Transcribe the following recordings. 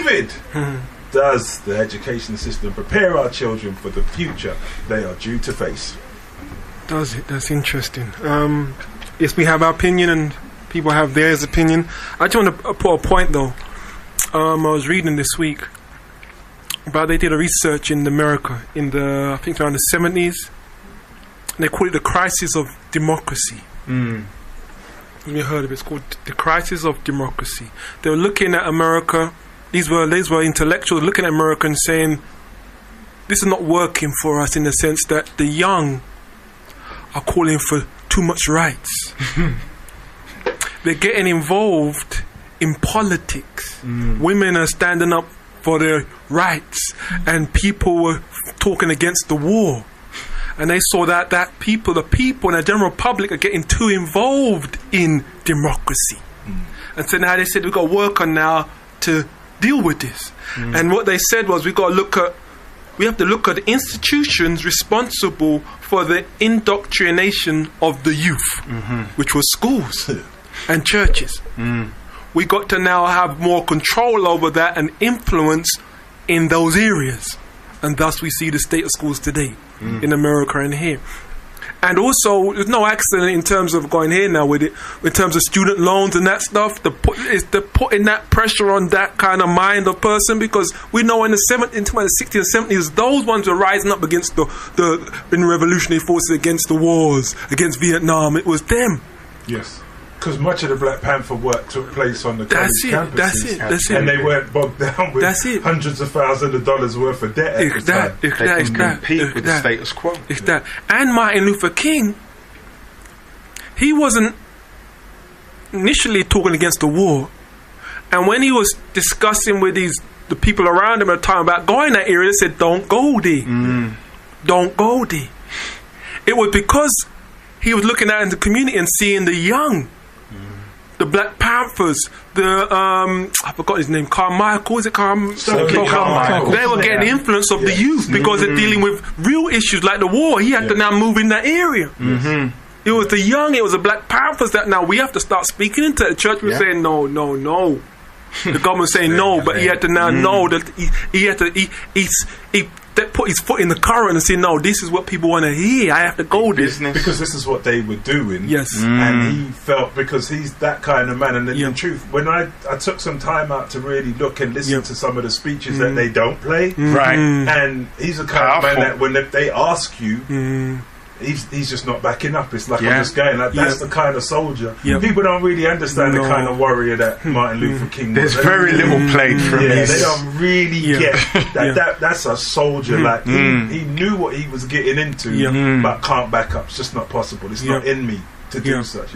David, does the education system prepare our children for the future they are due to face? Does it? That's interesting. Yes, we have our opinion and people have theirs opinion. I just want to put a point though. I was reading this week about they did a research in America in the, I think around the 70s. And they call it the crisis of democracy. Have you heard of it? It's called the crisis of democracy. They were looking at America. These were intellectuals looking at America and saying, this is not working for us in the sense that the young are calling for too much rights. They're getting involved in politics. Women are standing up for their rights, and people were talking against the war. And they saw that the people and the general public are getting too involved in democracy. And so now they said we've got to work on now to deal with this. And what they said was we have to look at the institutions responsible for the indoctrination of the youth, which was schools and churches. We got to now have more control over that and influence in those areas. And thus we see the state of schools today in America and here. And also, there's no accident in terms of going here now with it, in terms of student loans and that stuff. They're putting that pressure on that kind of mind of person, because we know in the 60s and 70s, those ones were rising up against in revolutionary forces, against the wars, against Vietnam. It was them. Yes. Because much of the Black Panther work took place on the college campuses. That's it. And they weren't bogged down with hundreds of thousands of dollars worth of debt. They compete with the status quo. And Martin Luther King, he wasn't initially talking against the war. And when he was discussing with the people around him at the time about going that area, they said, don't go there. Don't go there. It was because he was looking out in the community and seeing the young, the Black Panthers, I forgot his name, Carmichael, is it Carmichael? They were getting the influence of the youth because they're dealing with real issues like the war. He had to now move in that area. It was the young, it was the Black Panthers that now we have to start speaking into. The church was saying no. The government was saying no, but he had to now know that he had to put his foot in the current and say, no, this is what people want to hear. I have to go there. Because this is what they were doing. Yes. And he felt, because he's that kind of man. And in truth, when I took some time out to really look and listen to some of the speeches that they don't play. And he's the kind of man that when they ask you, he's just not backing up. It's like, I'm just going. Like, that's the kind of soldier. People don't really understand the kind of warrior that Martin Luther King was. There's very little played from his. They don't really get that. That's a soldier. Like he knew what he was getting into, but can't back up. It's just not possible. It's not in me to do such.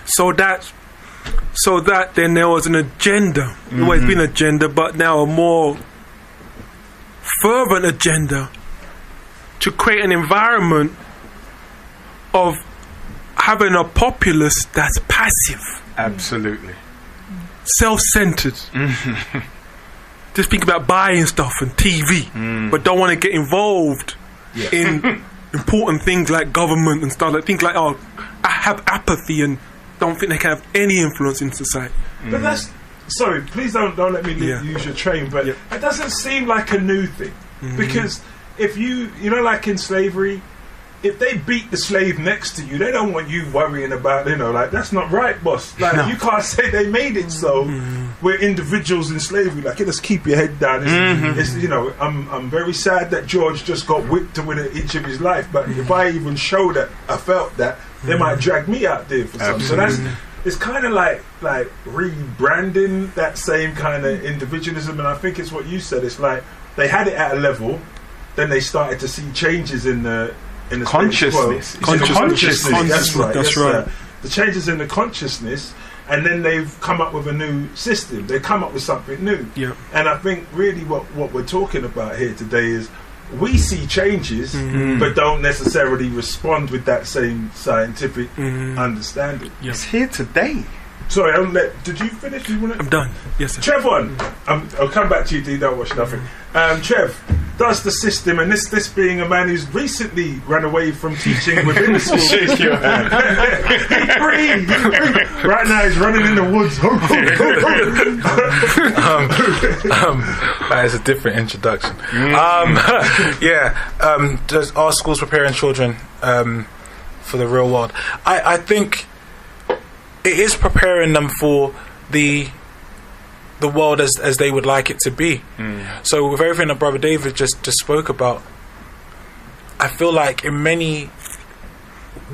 So that then there was an agenda. There's always been an agenda, but now a more fervent agenda to create an environment of having a populace that's passive. Absolutely. Self-centered. Just think about buying stuff and TV, but don't want to get involved in important things like government and stuff. Like things like, I have apathy and don't think they can have any influence in society. But that's, sorry, please don't let me use your train, but it doesn't seem like a new thing. Because if you like in slavery, if they beat the slave next to you, they don't want you worrying about, like, that's not right, boss. Like, you can't say they made it so. We're individuals in slavery. Like, let's keep your head down. It's, I'm very sad that George just got whipped to win an inch of his life. But if I even show that I felt that, they might drag me out there for something. So it's kind of like rebranding that same kind of individualism. And I think it's what you said. It's like they had it at a level. Then they started to see changes in the consciousness. That's right. The changes in the consciousness, and then they've come up with a new system. They come up with something new. And I think really what we're talking about here today is we see changes, but don't necessarily respond with that same scientific understanding. It's here today. Sorry, did you finish? I'm done. Yes, sir. Trev, I'll come back to you. D, don't watch nothing. Trev. does the system, and this being a man who's recently run away from teaching within the school. Shake your hand. He's free. Right now he's running in the woods. That is a different introduction. Does our schools preparing children for the real world? I think it is preparing them for the world as they would like it to be. So with everything that Brother David just spoke about, I feel like in many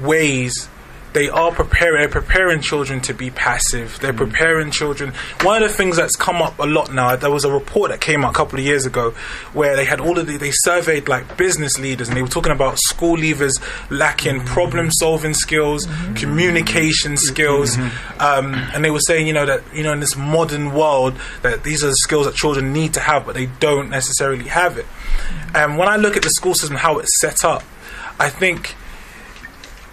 ways they are preparing children to be passive. They're preparing children. One of the things that's come up a lot now, there was a report that came out a couple of years ago where they had they surveyed like business leaders, and they were talking about school leavers lacking problem solving skills, communication skills, and they were saying, that in this modern world that these are the skills that children need to have, but they don't necessarily have it. And when I look at the school system, how it's set up, I think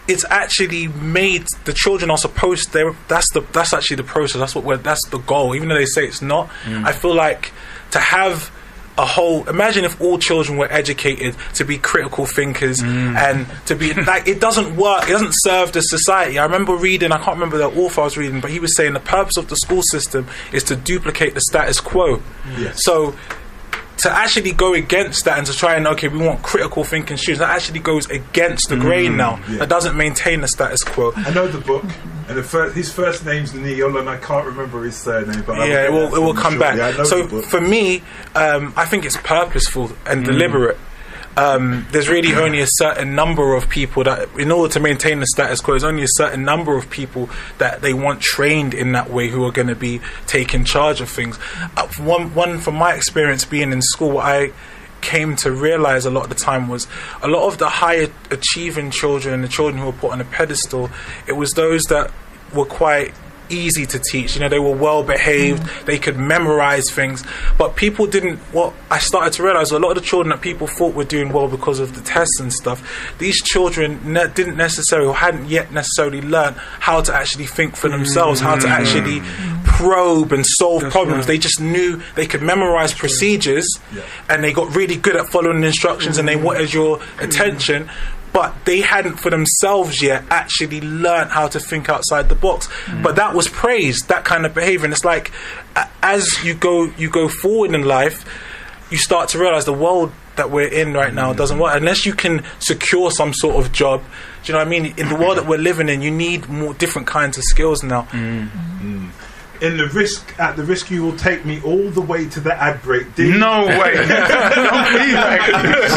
it's actually made the children are supposed that's actually the process, that's the goal, even though they say it's not. I feel like to have imagine if all children were educated to be critical thinkers and to be like, it doesn't work, it doesn't serve the society. I remember reading, I can't remember the author I was reading, but he was saying the purpose of the school system is to duplicate the status quo. So to actually go against that and to try and, we want critical thinking students, that actually goes against the grain now. That doesn't maintain the status quo. I know the book, and his first name's Neil, and I can't remember his surname, but it will come back. So for me, I think it's purposeful and deliberate. There's really only a certain number of people that, in order to maintain the status quo, there's only a certain number of people that they want trained in that way who are going to be taking charge of things. One from my experience being in school, what I came to realize a lot of the time was a lot of the higher achieving children, the children who were put on a pedestal, it was those that were quite easy to teach. They were well behaved, they could memorize things, but people didn't. What I started to realize, a lot of the children that people thought were doing well because of the tests and stuff, these children didn't necessarily, or hadn't yet necessarily learned how to actually think for themselves, how to actually probe and solve problems. They just knew they could memorize procedures, and they got really good at following the instructions, and they wanted your attention, but they hadn't for themselves yet actually learned how to think outside the box. But that was praised, that kind of behavior. And it's like, as you go forward in life, you start to realize the world that we're in right now doesn't work unless you can secure some sort of job. Do you know what I mean? In the world that we're living in, you need more different kinds of skills now. At the risk you will take me all the way to the ad break. No way. Don't be like this.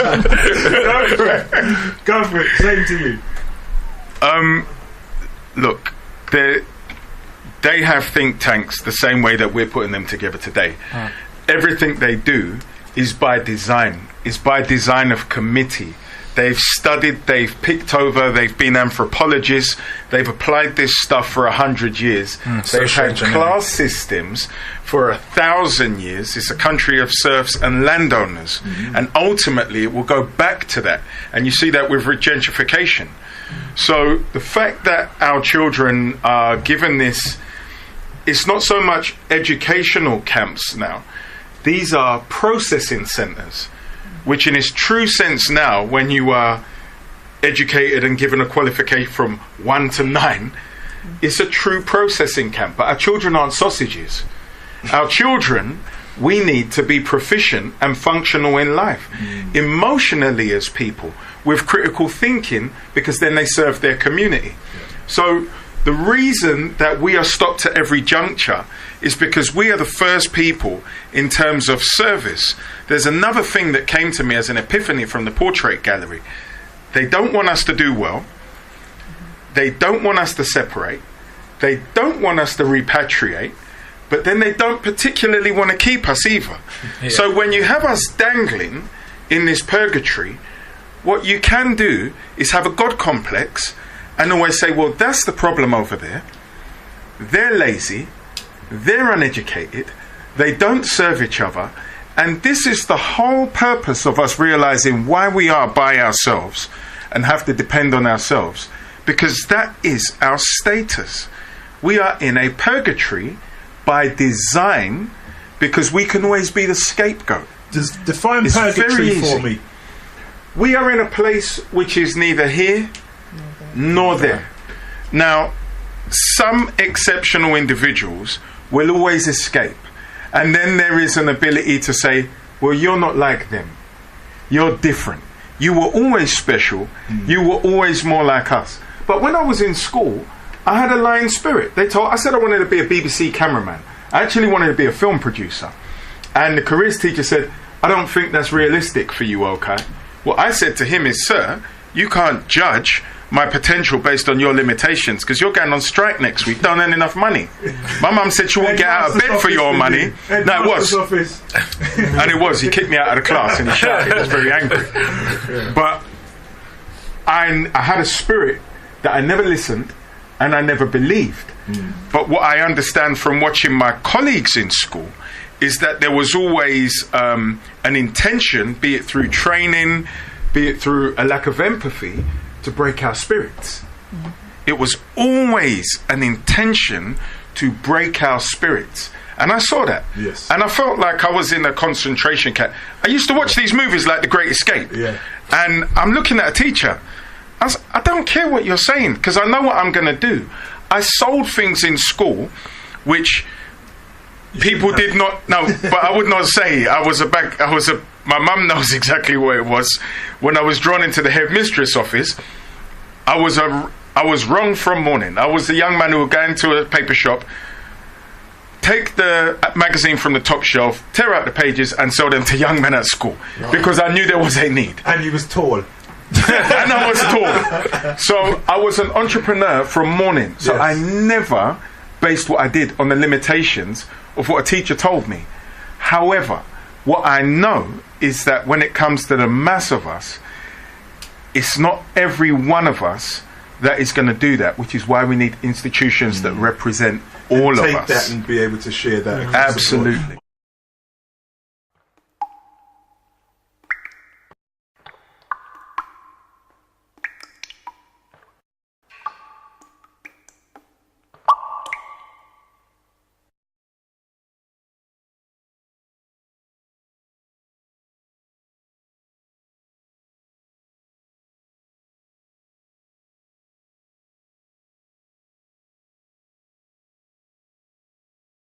Go for it. Same to you. Look, they have think tanks the same way that we're putting them together today. Everything they do is by design. It's by design of committee. They've studied, they've picked over, they've been anthropologists, they've applied this stuff for 100 years. They've had class systems for 1,000 years. It's a country of serfs and landowners. And ultimately it will go back to that. And you see that with gentrification. So the fact that our children are given this, it's not so much educational camps now. These are processing centres, which in its true sense now, when you are educated and given a qualification from 1 to 9, it's a true processing camp. But our children aren't sausages. Our children, we need to be proficient and functional in life, emotionally as people, with critical thinking, because then they serve their community. So the reason that we are stopped at every juncture is because we are the first people in terms of service. There's another thing that came to me as an epiphany from the portrait gallery. They don't want us to do well. They don't want us to separate. They don't want us to repatriate. But then they don't particularly want to keep us either. So when you have us dangling in this purgatory, what you can do is have a God complex and always say, well, that's the problem over there. They're lazy. They're uneducated. They don't serve each other. And this is the whole purpose of us realizing why we are by ourselves and have to depend on ourselves, because that is our status. We are in a purgatory by design because we can always be the scapegoat. Define It's purgatory very for easy. me. We are in a place which is neither here nor there. Now, some exceptional individuals will always escape. And then there is an ability to say, well, you're not like them. You're different. You were always special. You were always more like us. But when I was in school, I had a lion spirit. I said I wanted to be a BBC cameraman. I actually wanted to be a film producer. And the careers teacher said, I don't think that's realistic for you, Okai. What I said to him is, sir, you can't judge my potential based on your limitations because you're going on strike next week. Don't earn enough money. My mum said she wouldn't get out of bed for your money. No, it was. And it was. He kicked me out of the class and he shouted. He was very angry. But I had a spirit that I never listened and I never believed. But what I understand from watching my colleagues in school is that there was always an intention, be it through training, be it through a lack of empathy, to break our spirits. It was always an intention to break our spirits. And I saw that. Yes. And I felt like I was in a concentration camp. I used to watch these movies like The Great Escape. Yeah. And I'm looking at a teacher. I don't care what you're saying because I know what I'm going to do. I sold things in school which people did not know, but I would not say. My mum knows exactly what it was. When I was drawn into the headmistress office, I was wrong from morning. I was the young man who would go into a paper shop, take the magazine from the top shelf, tear out the pages and sell them to young men at school because I knew there was a need. And you was tall. And I was tall. So I was an entrepreneur from morning. So Yes. I never based what I did on the limitations of what a teacher told me. However, what I know is that when it comes to the mass of us, it's not every one of us that is going to do that, which is why we need institutions that represent all of Take us. that and be able to share that. Absolutely.